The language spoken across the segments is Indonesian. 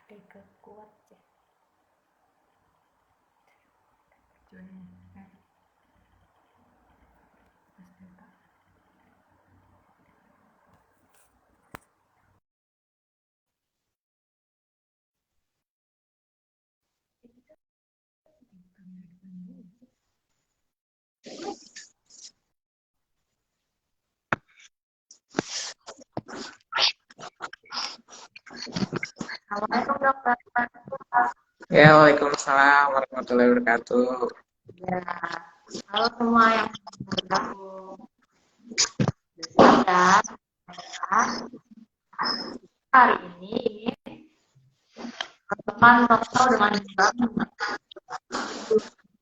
Deket kuat ya. Assalamualaikum dokter. Ya, Waalaikumsalam warahmatullahi wabarakatuh. Ya, halo semua yang bergabung. Ya, hari ini teman dokter dengan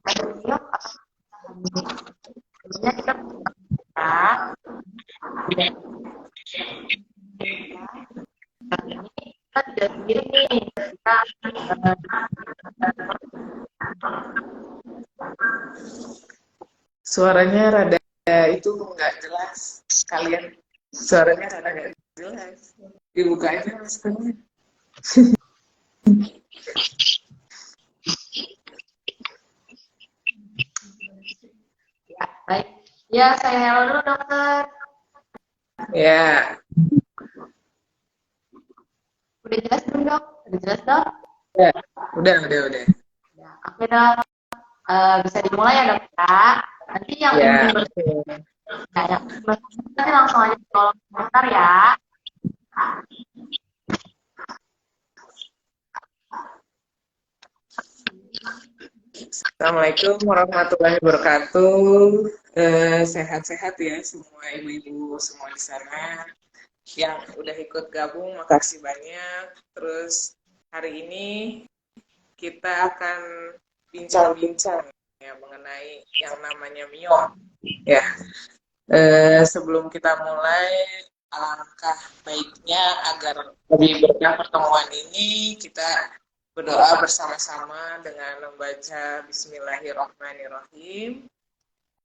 beliau sebenarnya kita kita tidak sendiri nih. Kita Suaranya rada itu nggak jelas. Kalian suaranya rada nggak jelas. Dibuka aja maskernya. ya, baik. Ya, saya hello dulu dokter. Ya, Udah jelas belum dok? Udah jelas dok? ya. Udah. Ya, oke dok. Bisa dimulai ya dok ya. Nanti yang ingin Ya, nanti langsung aja di kolom komentar ya. Assalamualaikum warahmatullahi wabarakatuh. Sehat-sehat ya semua ibu-ibu semua di sana yang udah ikut gabung. Makasih banyak. Terus hari ini kita akan bincang-bincang ya mengenai yang namanya miom. Ya, sebelum kita mulai, alangkah baiknya agar lebih berkah pertemuan ini kita berdoa bersama-sama dengan membaca Bismillahirrahmanirrahim.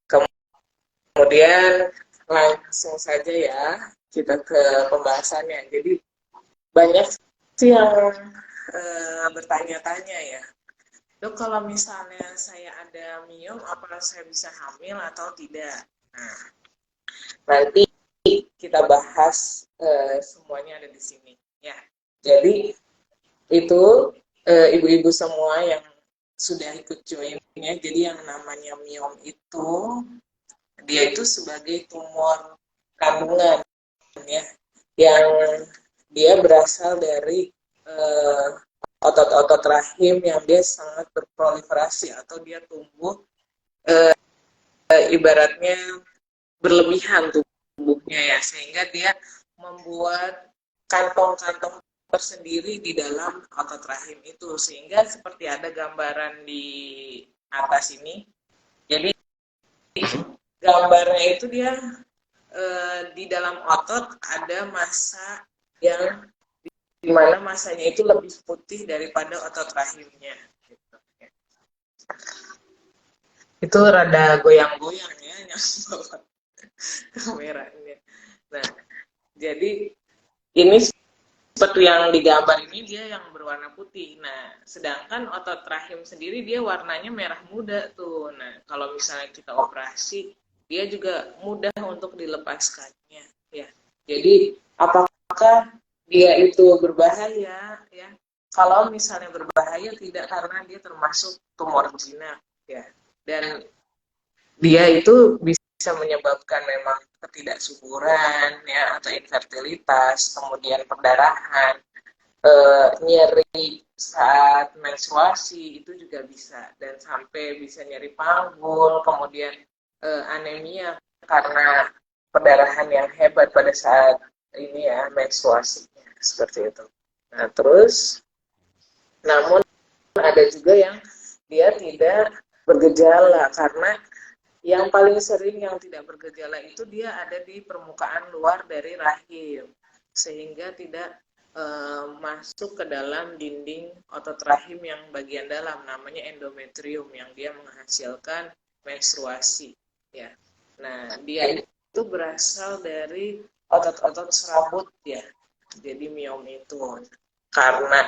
Kemudian langsung saja ya kita ke pembahasannya. Jadi banyak sih yang bertanya-tanya ya, dok kalau misalnya saya ada miom, apakah saya bisa hamil atau tidak? Nah, nanti kita bahas semuanya ada di sini ya. Jadi itu ibu-ibu semua yang sudah ikut join ya. Jadi yang namanya miom itu dia itu sebagai tumor kandungan ya, yang dia berasal dari otot-otot rahim yang dia sangat berproliferasi atau dia tumbuh ibaratnya berlebihan tubuhnya ya, sehingga dia membuat kantong-kantong tersendiri di dalam otot rahim itu, sehingga seperti ada gambaran di atas ini. Jadi gambarnya itu dia di dalam otot ada massa yang dimana masanya itu lebih putih daripada otot rahimnya. Gitu. Itu rada goyang-goyang ya yang bawa kameranya. Nah, jadi ini seperti yang digambar ini dia yang berwarna putih. Nah, sedangkan otot rahim sendiri dia warnanya merah muda tuh. Nah, kalau misalnya kita operasi, dia juga mudah untuk dilepaskannya. Ya, jadi apakah dia itu berbahaya? Ya, kalau misalnya berbahaya tidak, karena dia termasuk tumor jinak. Ya, dan dia itu bisa menyebabkan memang ketidaksuburan ya atau infertilitas, kemudian perdarahan, nyeri saat menstruasi itu juga bisa, dan sampai bisa nyeri panggul, kemudian anemia karena perdarahan yang hebat pada saat ini ya menstruasinya seperti itu. Nah, terus namun ada juga yang dia tidak bergejala, karena yang paling sering yang tidak bergejala itu dia ada di permukaan luar dari rahim, sehingga tidak masuk ke dalam dinding otot rahim yang bagian dalam, namanya endometrium, yang dia menghasilkan menstruasi. Ya, nah dia itu berasal dari otot-otot serabut ya. Jadi miom itu karena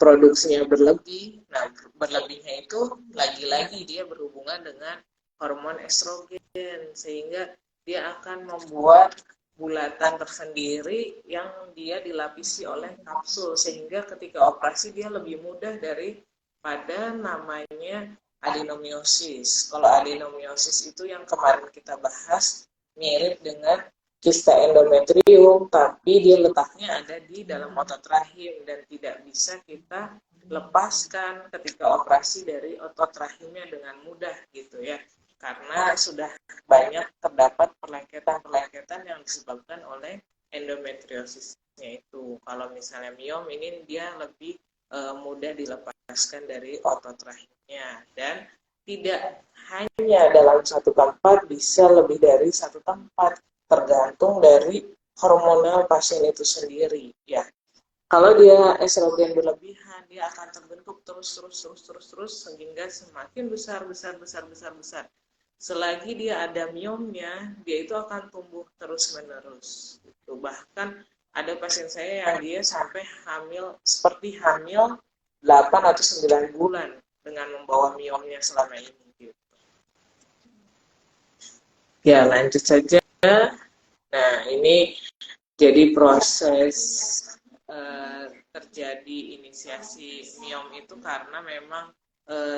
produksinya berlebih. Nah, berlebihnya itu lagi-lagi dia berhubungan dengan hormon estrogen, sehingga dia akan membuat bulatan tersendiri yang dia dilapisi oleh kapsul, sehingga ketika operasi dia lebih mudah daripada namanya adenomiosis. Kalau adenomiosis itu yang kemarin kita bahas mirip dengan kista endometrium, tapi dia letaknya ada di dalam otot rahim dan tidak bisa kita lepaskan ketika operasi dari otot rahimnya dengan mudah gitu ya, karena sudah banyak terdapat perlengketan-perlengketan yang disebabkan oleh endometriosisnya itu. Kalau misalnya miom ini dia lebih mudah dilepaskan dari otot rahimnya, dan tidak hanya dalam satu tempat, bisa lebih dari satu tempat, tergantung dari hormonal pasien itu sendiri ya. Kalau dia estrogen berlebihan, dia akan terbentuk terus sehingga semakin besar. Selagi dia ada miomnya, dia itu akan tumbuh terus-menerus. Gitu. Bahkan ada pasien saya yang dia sampai seperti hamil 8 atau 9 bulan dengan membawa miomnya selama ini. Gitu. Ya, lanjut saja. Nah, ini jadi proses terjadi inisiasi miom itu karena memang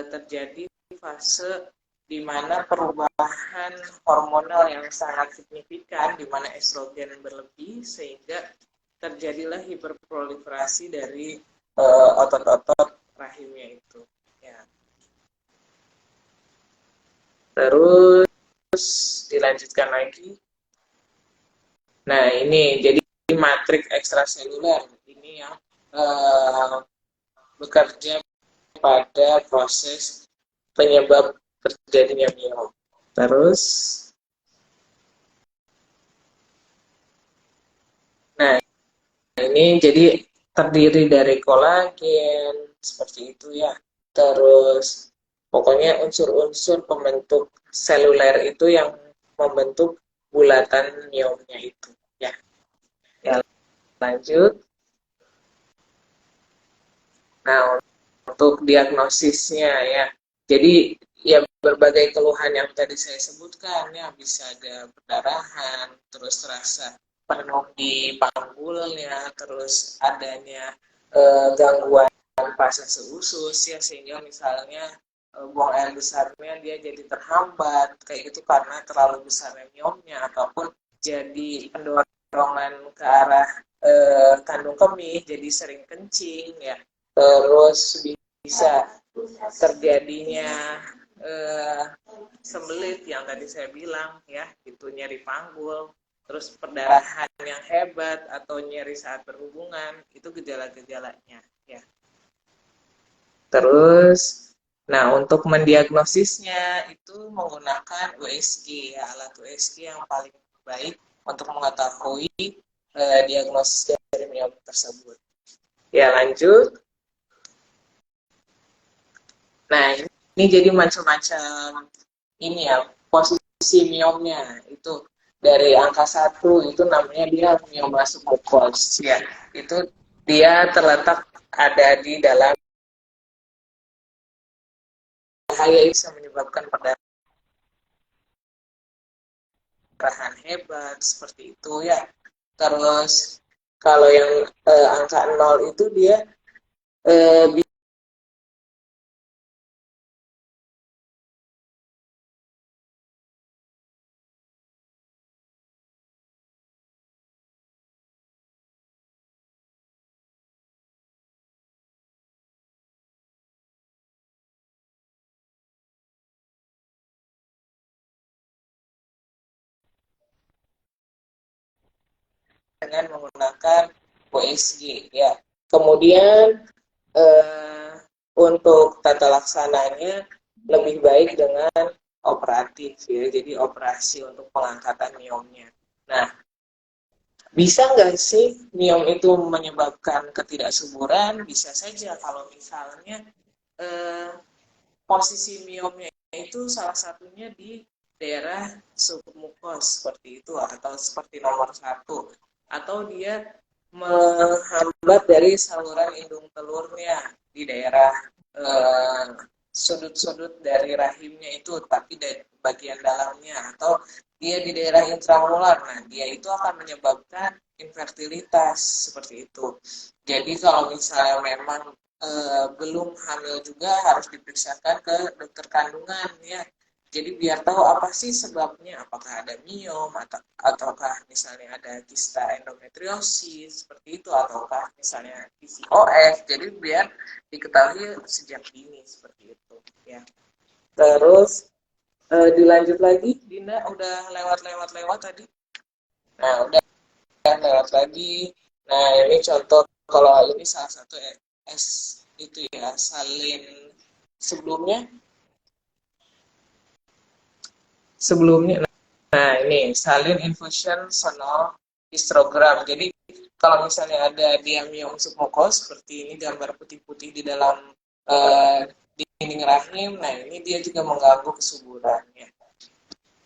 terjadi fase di mana perubahan hormonal yang sangat signifikan, di mana estrogen berlebih, sehingga terjadilah hiperproliferasi dari otot-otot rahimnya itu. Ya. Terus dilanjutkan lagi. Nah, ini jadi matriks ekstraseluler ini yang bekerja pada proses penyebab terjadinya miom. Terus, nah ini jadi terdiri dari kolagen seperti itu ya. Terus pokoknya unsur-unsur pembentuk seluler itu yang membentuk bulatan miomnya itu ya. Ya, lanjut. Nah, untuk diagnosisnya ya. Jadi ya berbagai keluhan yang tadi saya sebutkan ya, bisa ada perdarahan, terus rasa penuh di panggulnya, terus adanya gangguan fase usus ya, sehingga misalnya buang air besarnya dia jadi terhambat kayak gitu karena terlalu besarnya miomnya, ataupun jadi pendorongan ke arah kandung kemih jadi sering kencing ya. Terus bisa terjadinya sembelit yang tadi saya bilang ya, itu nyeri panggul, terus perdarahan yang hebat atau nyeri saat berhubungan, itu gejala-gejalanya ya. Terus nah, untuk mendiagnosisnya itu menggunakan USG ya, alat USG yang paling baik untuk mengetahui diagnosis dari miom tersebut. Ya, lanjut. Nah, ini jadi macam-macam ini ya, posisi miomnya itu dari angka 1 itu namanya dia mioma submukos ya. Itu dia terletak ada di dalam bahaya, bisa menyebabkan perdarahan hebat seperti itu ya. Terus kalau yang angka 0 itu dia dengan menggunakan USG ya. Kemudian untuk tata laksananya lebih baik dengan operatif ya, jadi operasi untuk pengangkatan miomnya. Nah, bisa nggak sih miom itu menyebabkan ketidaksuburan? Bisa saja kalau misalnya posisi miomnya itu salah satunya di daerah submukos seperti itu, atau seperti nomor 1, atau dia menghambat dari saluran indung telurnya di daerah eh, sudut-sudut dari rahimnya itu, tapi dari bagian dalamnya, atau dia di daerah intramular. Nah, dia itu akan menyebabkan infertilitas seperti itu. Jadi kalau misalnya memang belum hamil juga harus diperiksakan ke dokter kandungan ya. Jadi biar tahu apa sih sebabnya, apakah ada miom ataukah misalnya ada kista endometriosis seperti itu, ataukah misalnya PCOS. Jadi biar diketahui sejak dini seperti itu ya. Terus dilanjut lagi, Dinda udah lewat tadi. Nah, udah lewat lagi. Nah, ini contoh, kalau ini salah satu S itu ya, salin sebelumnya. Nah ini salin infusion sonal histogram. Jadi kalau misalnya ada diamium submucous seperti ini gambar putih-putih di dalam dinding rahim, nah ini dia juga mengganggu kesuburannya.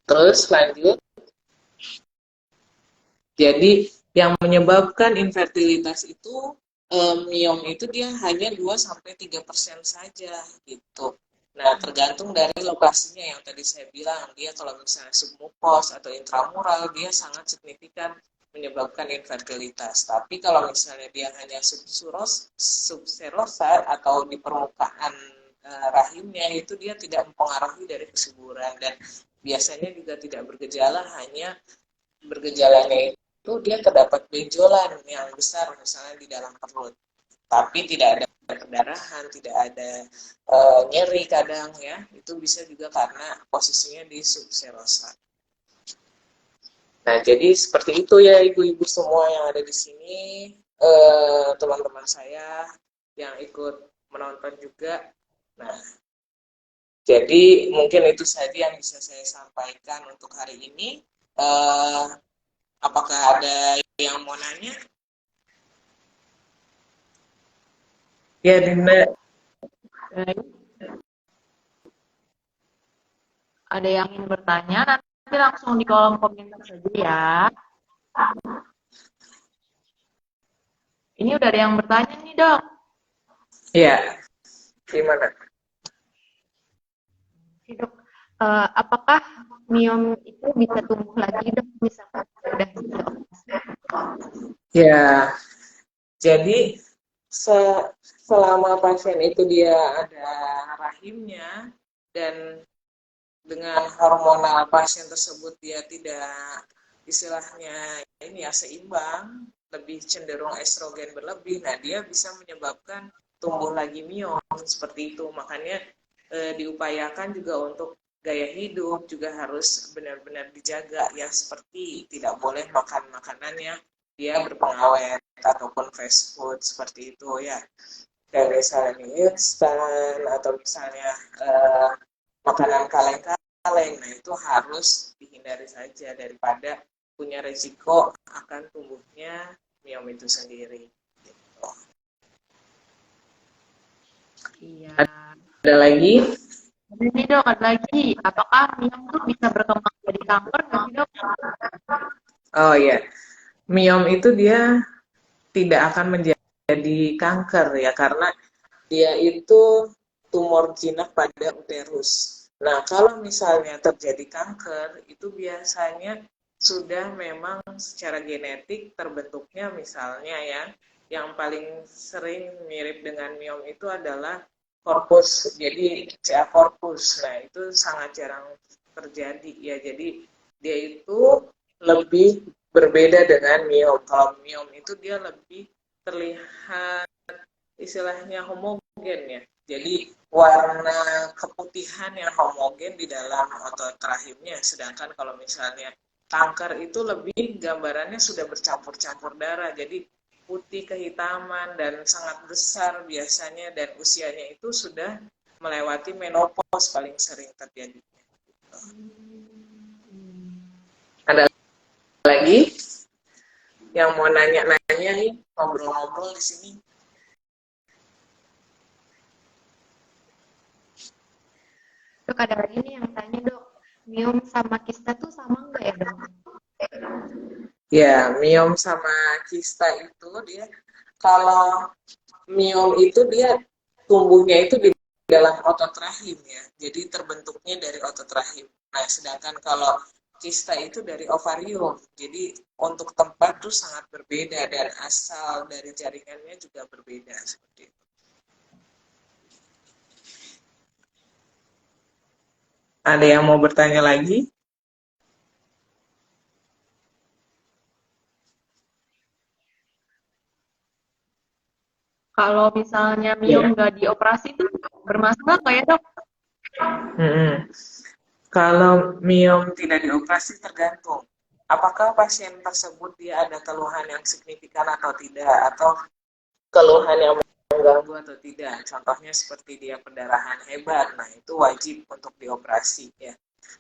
Terus lanjut. Jadi yang menyebabkan infertilitas itu miom itu dia hanya 2-3% saja gitu. Nah, tergantung dari lokasinya yang tadi saya bilang, dia kalau misalnya submucous atau intramural, dia sangat signifikan menyebabkan infertilitas. Tapi kalau misalnya dia hanya subserosa atau di permukaan rahimnya, itu dia tidak mempengaruhi dari kesuburan, dan biasanya juga tidak bergejala, hanya bergejalanya itu dia terdapat benjolan yang besar misalnya di dalam perut. Tapi tidak ada perdarahan, tidak ada nyeri kadang ya, itu bisa juga karena posisinya di subserosa. Nah, jadi seperti itu ya ibu-ibu semua yang ada di sini, teman-teman saya yang ikut menonton juga. Nah, jadi mungkin itu saja yang bisa saya sampaikan untuk hari ini. Apakah ada yang mau nanya? Ya, Dinda. Ada yang ingin bertanya, nanti langsung di kolom komentar saja ya. Ini udah ada yang bertanya nih, Dok. Iya, gimana? Dok, apakah miom itu bisa tumbuh lagi, Dok, misalkan sudah dioperasi? Ya, jadi selama pasien itu dia ada rahimnya dan dengan hormonal pasien tersebut dia tidak istilahnya ini ya seimbang, lebih cenderung estrogen berlebih, nah dia bisa menyebabkan tumbuh lagi miom seperti itu. Makanya diupayakan juga untuk gaya hidup juga harus benar-benar dijaga ya, seperti tidak boleh makan makanan yang dia berpengawet ataupun fast food seperti itu ya, kayak misalnya mie instan atau misalnya makanan kaleng-kaleng. Nah itu harus dihindari saja daripada punya resiko akan tumbuhnya miom itu sendiri gitu. Iya. Ada lagi? Ini, Dok, ada lagi. Apakah miom itu bisa berkembang jadi kanker nggak sih, Dok? Oh ya, miom itu dia tidak akan menjadi kanker ya, karena dia itu tumor jinak pada uterus. Nah, kalau misalnya terjadi kanker, itu biasanya sudah memang secara genetik terbentuknya, misalnya ya, yang paling sering mirip dengan miom itu adalah corpus, jadi CA corpus. Nah, itu sangat jarang terjadi ya. Jadi dia itu lebih berbeda dengan miom. Kalau miom itu dia lebih terlihat istilahnya homogen ya. Jadi warna keputihan yang homogen di dalam otot rahimnya. Sedangkan kalau misalnya kanker itu lebih gambarannya sudah bercampur-campur darah. Jadi putih kehitaman dan sangat besar biasanya, dan usianya itu sudah melewati menopause paling sering terjadi. Ada lagi yang mau nanya-nanya nih, ngobrol-ngobrol di sini? Dok, ada lagi nih yang tanya, Dok. Miom sama kista tuh sama nggak ya, Dok? Ya, miom sama kista itu dia, kalau miom itu dia tumbuhnya itu di dalam otot rahim ya. Jadi terbentuknya dari otot rahim. Nah, sedangkan kalau kista itu dari ovarium. Jadi untuk tempat tuh sangat berbeda dan asal dari jaringannya juga berbeda seperti itu. Ada yang mau bertanya lagi? Kalau misalnya Iya. miom nggak dioperasi itu bermasalah nggak ya dok? Mm-mm. Kalau miom tidak dioperasi tergantung. Apakah pasien tersebut dia ada keluhan yang signifikan atau tidak, atau keluhan yang mengganggu atau tidak. Contohnya seperti dia pendarahan hebat, nah itu wajib untuk dioperasi ya.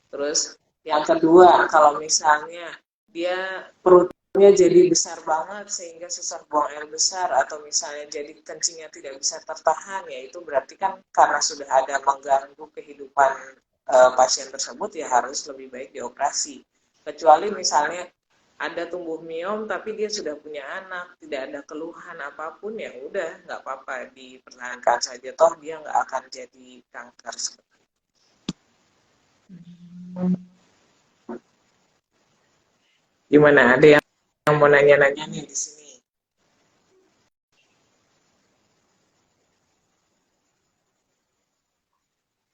Terus yang kedua, kalau misalnya dia perutnya jadi besar banget sehingga susah buang air besar, atau misalnya jadi kencingnya tidak bisa tertahan, ya itu berarti kan karena sudah ada mengganggu kehidupan pasien tersebut, ya harus lebih baik dioperasi. Kecuali misalnya ada tumbuh miom tapi dia sudah punya anak, tidak ada keluhan apapun, ya udah nggak apa-apa, dipertahankan saja, toh dia nggak akan jadi kanker. Gimana, ada yang mau nanya-nanya nih di sini?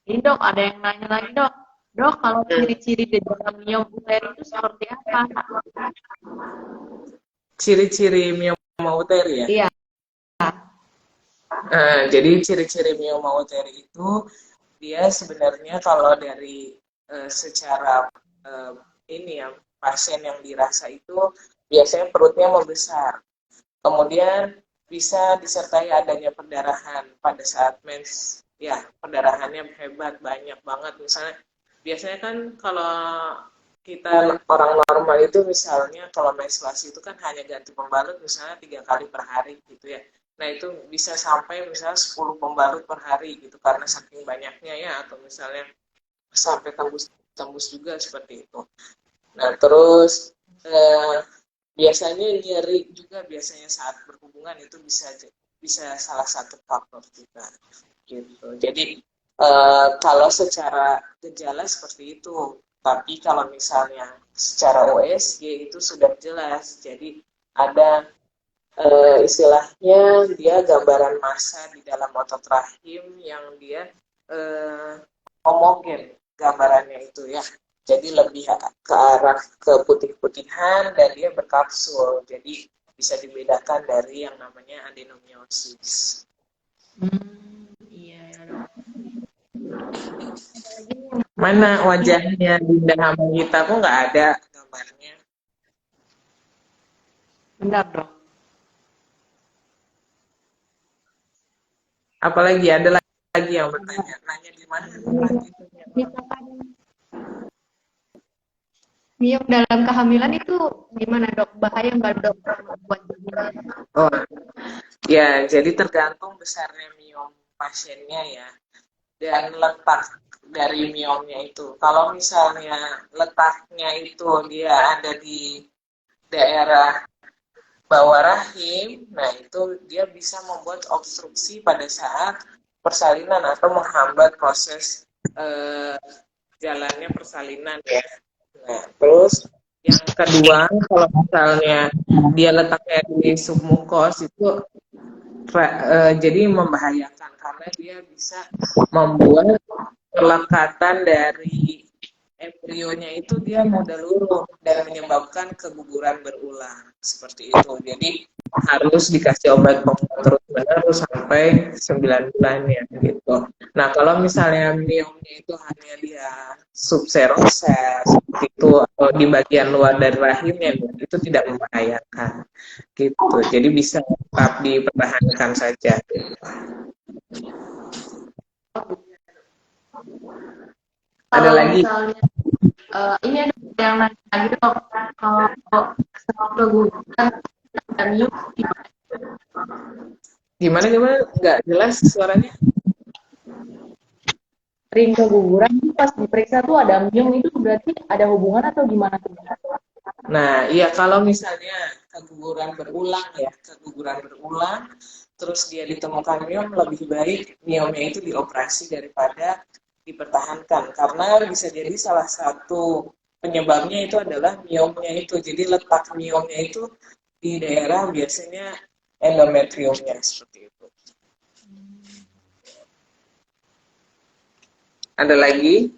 Ini dok, ada yang nanya lagi dok. Dok, kalau ciri-ciri gejala miom uteri itu seperti apa? Ciri-ciri mioma uteri ya? Iya. Jadi ciri-ciri mioma uteri itu dia sebenarnya kalau dari secara ini ya, pasien yang dirasa itu biasanya perutnya membesar. Kemudian bisa disertai adanya pendarahan pada saat mens. Ya, pendarahannya hebat, banyak banget. Misalnya, biasanya kan kalau kita orang normal itu misalnya kalau menstruasi itu kan hanya ganti pembalut misalnya 3 kali per hari gitu ya. Nah itu bisa sampai misalnya 10 pembalut per hari gitu karena saking banyaknya ya, atau misalnya sampai tembus juga seperti itu. Nah terus biasanya nyeri juga biasanya saat berhubungan, itu bisa salah satu faktor juga gitu. Jadi kalau secara gejala seperti itu, tapi kalau misalnya secara OSG itu sudah jelas. Jadi ada istilahnya dia gambaran massa di dalam otot rahim yang dia homogen gambarannya itu ya. Jadi lebih ke arah keputih-putihan dan dia berkapsul. Jadi bisa dibedakan dari yang namanya adenomyosis. Iya ya dok. Mana wajahnya Dinda Hamita, kok nggak ada gambarnya? Benar dok. Apalagi ada lagi yang bertanya, nanya di mana? Misalkan miom dalam kehamilan itu gimana dok? Bahaya nggak dok buat janin? Oh, ya, jadi tergantung besarnya miom pasiennya ya, dan letak dari miomnya itu. Kalau misalnya letaknya itu dia ada di daerah bawah rahim, nah itu dia bisa membuat obstruksi pada saat persalinan atau menghambat proses jalannya persalinan ya. Nah, terus yang kedua, kalau misalnya dia letaknya di submukos itu jadi membahayakan karena dia bisa membuat pelekatan dari embrionya itu dia mudah luruh dan menyebabkan keguguran berulang seperti itu. Jadi harus dikasih obat terus-menerus sampai 9 bulan ya gitu. Nah kalau misalnya miomnya itu hanya dia subserosa seperti itu atau di bagian luar dari rahimnya, itu tidak membahayakan gitu. Jadi bisa tetap dipertahankan saja. Ada Kalau lagi? misalnya ini ada yang nanya lagi dok, kalau keguguran ada miom Gimana? Nggak jelas suaranya. sering keguguran pas diperiksa tuh ada miom, itu berarti ada hubungan atau gimana tuh? Nah, iya kalau misalnya keguguran berulang, terus dia ditemukan miom, lebih baik miomnya itu dioperasi daripada dipertahankan, karena bisa jadi salah satu penyebabnya itu adalah miomnya itu. Jadi letak miomnya itu di daerah biasanya endometriumnya seperti itu. Ada lagi?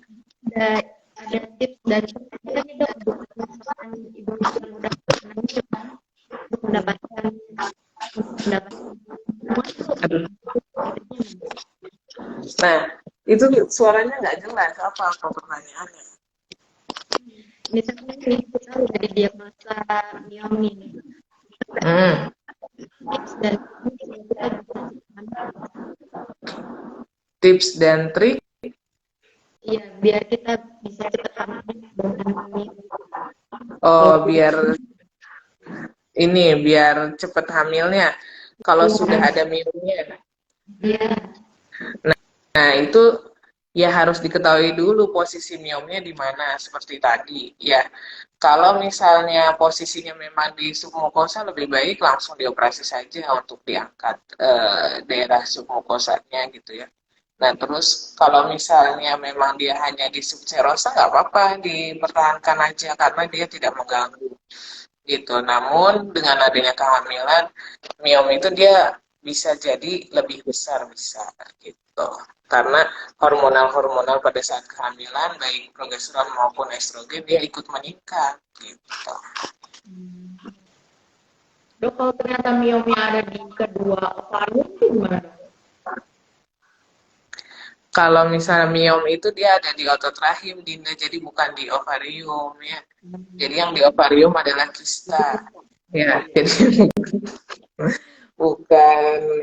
Ada tips dari kita nih dok untuk misalkan ibu yang udah mendapatkan Aduh. Nah, itu suaranya nggak jelas. Apa pertanyaannya? misalkan kita udah didiagnosa miom nih, tips dan Tips dan trik? iya biar kita bisa cepat hamil dengan miom. Oh, biar cepet hamilnya. Kalau sudah ada miomnya. Iya. Nah, itu ya harus diketahui dulu posisi miomnya di mana, seperti tadi. Ya, kalau misalnya posisinya memang di submukosa, lebih baik langsung dioperasi saja untuk diangkat daerah submukosanya gitu ya. Nah, terus kalau misalnya memang dia hanya di subserosa, nggak apa-apa, dipertahankan aja karena dia tidak mengganggu gitu. Namun dengan adanya kehamilan, miom itu dia bisa jadi lebih besar bisa gitu. Karena hormonal-hormonal pada saat kehamilan, baik progesteron maupun estrogen, dia ikut meningkat gitu. Dok, kalau ternyata miomnya ada di kedua ovarium itu gimana? Kalau misalnya miom itu dia ada di otot rahim, Dinda, jadi bukan di ovarium ya. Jadi yang di ovarium adalah kista. Ya, jadi bukan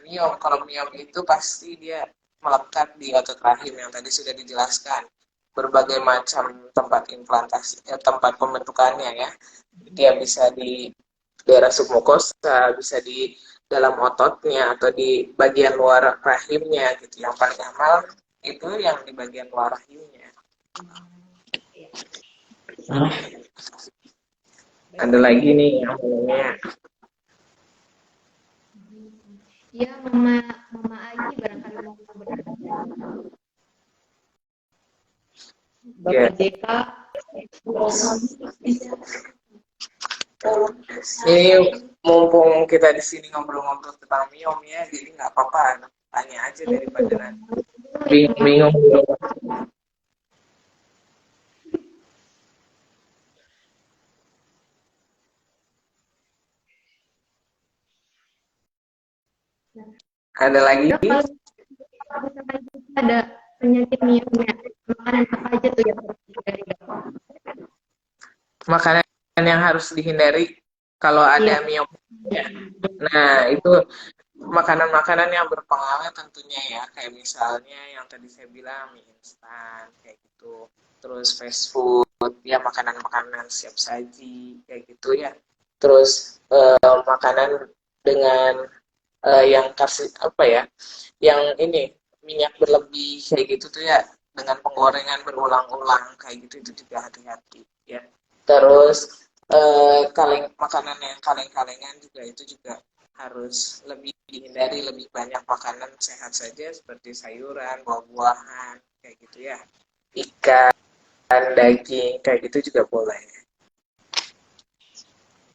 miom. Kalau miom itu pasti dia melekat di otot rahim yang tadi sudah dijelaskan. Berbagai macam tempat implantasi, tempat pembentukannya ya. Dia bisa di daerah submukosa, bisa di dalam ototnya atau di bagian luar rahimnya gitu. Yang paling aman itu yang di bagian luar rahimnya. Ada lagi nih yang umumnya. Iya, Mama Aji barangkali mau bertanya. Bapak JK. Ini mumpung kita di sini ngobrol-ngobrol tentang miom ya, jadi nggak apa-apa, tanya aja daripada nanti bingung-bingung. Ada lagi? Ada penyakit miomnya, makanan apa aja tuh yang harus dihindari? Makanan yang harus dihindari kalau ada miom. Nah, itu makanan-makanan yang berpengawet tentunya ya, kayak misalnya yang tadi saya bilang mie instan kayak gitu. Terus fast food, ya makanan-makanan siap saji kayak gitu ya. Terus makanan dengan yang kasih apa ya? Yang ini minyak berlebih kayak gitu tuh ya, dengan penggorengan berulang-ulang kayak gitu itu juga hati-hati ya. Terus makanan yang kaleng-kalengan juga itu juga harus lebih dihindari, lebih banyak makanan sehat saja seperti sayuran, buah-buahan kayak gitu ya. Ikan, daging kayak gitu juga boleh.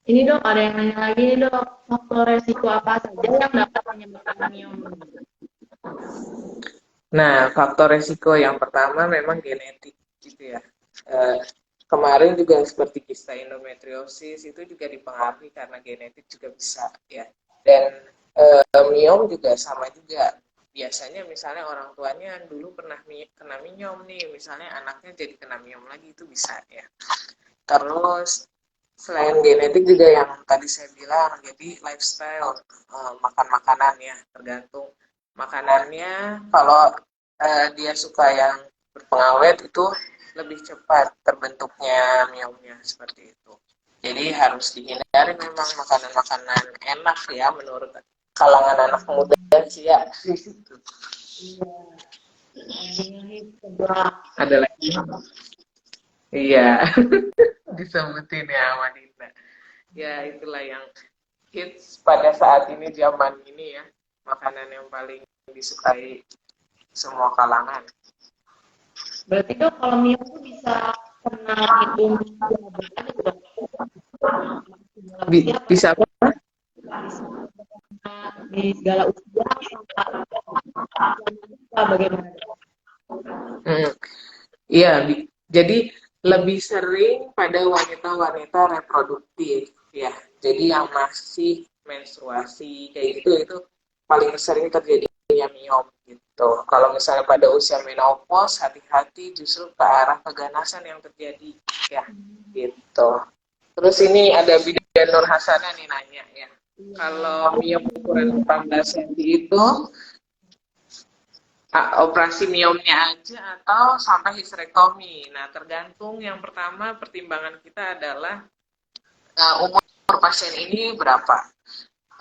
Ini dok, ada yang nanya lagi nih dok, faktor resiko apa saja yang dapat menyebabkan miom? Nah, faktor resiko yang pertama memang genetik gitu ya. Kemarin juga seperti kista endometriosis itu juga dipengaruhi karena genetik juga bisa ya. Dan miom juga sama juga. Biasanya misalnya orang tuanya dulu pernah kena miom nih, misalnya anaknya jadi kena miom lagi, itu bisa ya. Terus selain genetik juga yang tadi saya bilang, jadi lifestyle, makan makanan ya, tergantung makanannya. Kalau dia suka yang berpengawet itu lebih cepat terbentuknya miomnya seperti itu. Jadi harus dihindari memang makanan-makanan enak ya menurut kalangan anak muda sih ya. Ada lagi? Iya, disebutin ya sama Dinda. Ya itulah yang hits pada saat ini, zaman ini ya, makanan yang paling disukai semua kalangan. Berarti Dok, kalau mie itu bisa kena minum segala gitu Dok? Bisa apa? Di segala usia apa bagaimana Dok? Iya, jadi lebih sering pada wanita-wanita reproduktif ya. Jadi yang masih menstruasi kayak gitu itu paling sering terjadinya miom gitu. Kalau misalnya pada usia menopause, hati-hati justru ke arah keganasan yang terjadi ya gitu. Terus ini ada Bidan Nur Hasanah nih nanya ya. Kalau miom ukuran 18 cm itu operasi miomnya aja atau sampai histerektomi. Nah, tergantung. Yang pertama pertimbangan kita adalah umur pasien ini berapa.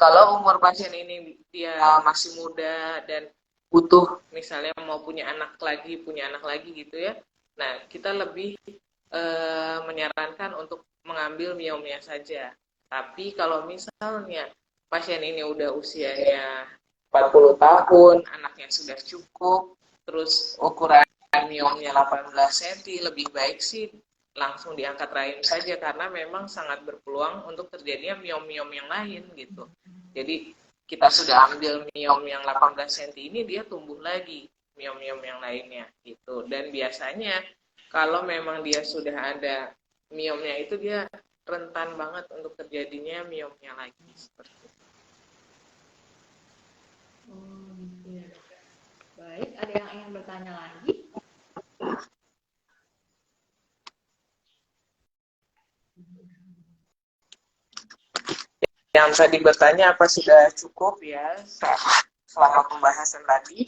Kalau umur pasien ini dia masih muda dan butuh misalnya mau punya anak lagi gitu ya. Nah, kita lebih menyarankan untuk mengambil miomnya saja. Tapi kalau misalnya pasien ini udah usianya 40 tahun, anaknya sudah cukup, terus ukuran miomnya 18 cm, lebih baik sih langsung diangkat rahim saja karena memang sangat berpeluang untuk terjadinya miom-miom yang lain gitu. Jadi kita sudah ambil miom yang 18 cm ini, dia tumbuh lagi miom-miom yang lainnya gitu. Dan biasanya kalau memang dia sudah ada miomnya itu, dia rentan banget untuk terjadinya miomnya lagi seperti itu. Baik, ada yang ingin bertanya lagi? Yang tadi bertanya apa sudah cukup ya selama pembahasan tadi?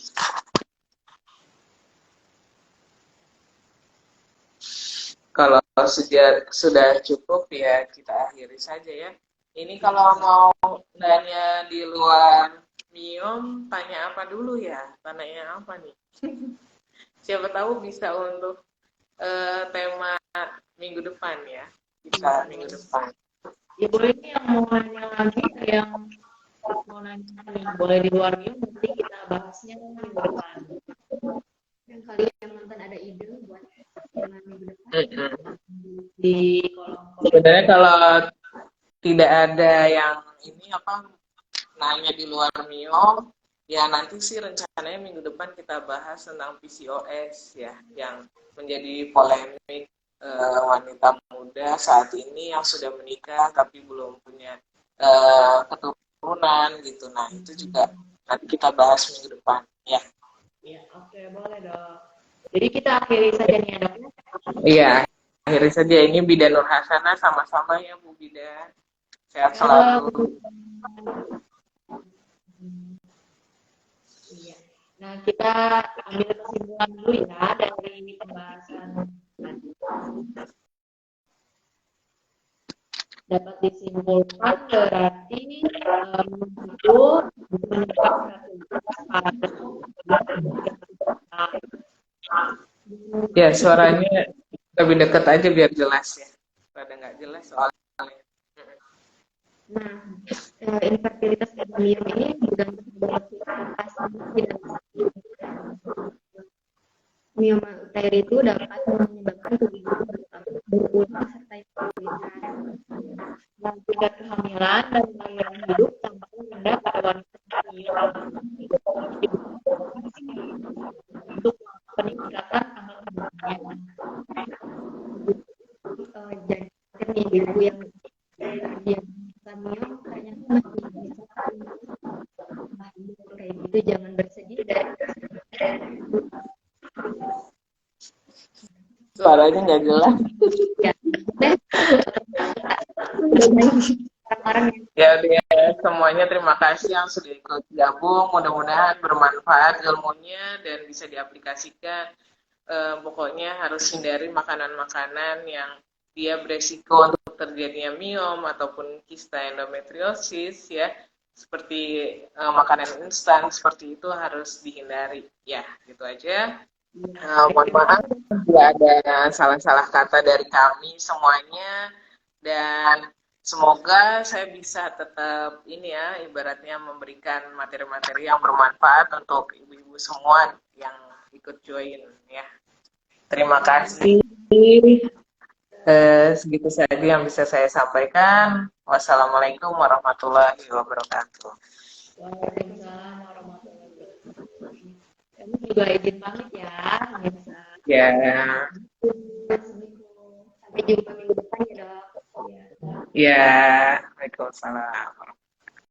Kalau sudah cukup ya kita akhiri saja ya. Ini kalau mau nanya di luar miom, tanya apa dulu ya? Tanya apa nih? Siapa tahu bisa untuk tema minggu depan ya. Bisa minggu depan. Ya boleh nih yang mau nanya lagi, yang mau nanya yang boleh di luar miom, nanti kita bahasnya minggu depan. Dan kalian yang nonton ada ide buat minggu depan di kolom komentar. Sebenarnya kalau tidak ada yang ini nanya di luar miom, ya nanti sih rencananya minggu depan kita bahas tentang PCOS ya, yang menjadi polemik wanita muda saat ini yang sudah menikah tapi belum punya keturunan gitu. Nah itu juga nanti kita bahas minggu depan ya. Ya, oke, boleh Dok. Jadi kita akhiri saja nih ya Dok. Iya, akhiri saja. Ini Bidan Nur Hasanah, sama-sama ya Bu Bidan. Sehat selalu. Iya. Nah, kita ambil kesimpulan dulu ya dari pembahasan tadi. Dapat disimpulkan berarti itu menyebabkan ya suaranya lebih dekat aja biar jelas ya. Pada nggak jelas soalnya. Nah, infertilitas pada miom ini juga mioma uteri itu dapat menyebabkan tubuh berulang serta infertilitas. Dan tingkat kehamilan dan kelahiran hidup tampaknya rendah pada wanita miom untuk peningkatan angka kematian. Jadi ibu yang miom ternyata masih bisa kayak gitu, jangan bersedih dan Suaranya nggak jelas. Ya semuanya terima kasih yang sudah ikut gabung. Mudah-mudahan bermanfaat ilmunya dan bisa diaplikasikan. Pokoknya harus hindari makanan-makanan yang dia beresiko untuk terjadinya miom ataupun kista endometriosis ya. Seperti makanan instan seperti itu harus dihindari. Ya, gitu aja. Mohon maaf jika ada salah-salah kata dari kami semuanya, dan semoga saya bisa tetap ini ya, ibaratnya memberikan materi-materi yang bermanfaat untuk ibu-ibu semua yang ikut join ya. Terima kasih. Segitu saja yang bisa saya sampaikan. Wassalamualaikum warahmatullahi wabarakatuh. Waalaikumsalam warahmatullahi wabarakatuh. Kamu juga izin pamit ya, Mirsa. Ya. Assalamualaikum. Sampai jumpa minggu depan ya, Dok. Ya. Ya, Waalaikumsalam.